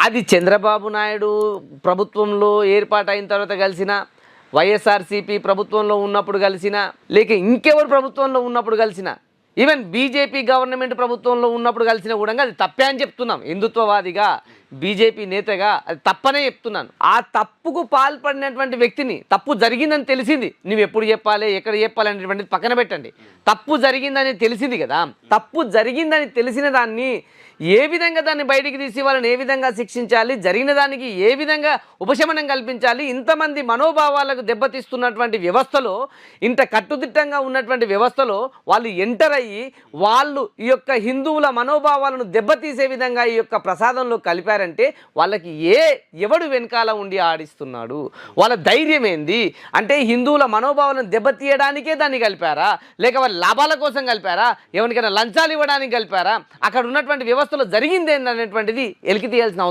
అది చంద్రబాబు నాయుడు ప్రభుత్వంలో ఏర్పాటైన తర్వాత కలిసిన, వైఎస్ఆర్సీపీ ప్రభుత్వంలో ఉన్నప్పుడు కలిసిన, లేక ఇంకెవరు ప్రభుత్వంలో ఉన్నప్పుడు కలిసిన, ఈవెన్ బీజేపీ గవర్నమెంట్ ప్రభుత్వంలో ఉన్నప్పుడు కలిసిన కూడా అది తప్పే అని చెప్తున్నాం. హిందుత్వవాదిగా, బీజేపీ నేతగా అది తప్పనే చెప్తున్నాను. ఆ తప్పుకు పాల్పడినటువంటి వ్యక్తిని, తప్పు జరిగిందని తెలిసింది, నువ్వు ఎప్పుడు చెప్పాలి, ఎక్కడ చెప్పాలి అనేటువంటిది పక్కన పెట్టండి. తప్పు జరిగిందని తెలిసింది కదా, తప్పు జరిగిందని తెలిసిన దాన్ని ఏ విధంగా దాన్ని బయటికి తీసి వాళ్ళని ఏ విధంగా శిక్షించాలి, జరిగిన దానికి ఏ విధంగా ఉపశమనం కల్పించాలి, ఇంతమంది మనోభావాలకు దెబ్బతీస్తున్నటువంటి వ్యవస్థలో, ఇంత కట్టుదిట్టంగా ఉన్నటువంటి వ్యవస్థలో వాళ్ళు ఎంటర్ అయ్యి వాళ్ళు ఈ యొక్క హిందువుల మనోభావాలను దెబ్బతీసే విధంగా ఈ యొక్క ప్రసాదంలో కలిపారంటే వాళ్ళకి ఎవడు వెనకాల ఉండి ఆడిస్తున్నాడు, వాళ్ళ ధైర్యం ఏంది? అంటే హిందువుల మనోభావాలను దెబ్బతీయడానికే దాన్ని కలిపారా, లేక వాళ్ళ లాభాల కోసం కలిపారా, ఎవరికైనా లంచాలు ఇవ్వడానికి కలిపారా, అక్కడ ఉన్నటువంటి వ్యవస్థలో జరిగింది ఏంటనేటువంటిది ఎలికి తీయాల్సిన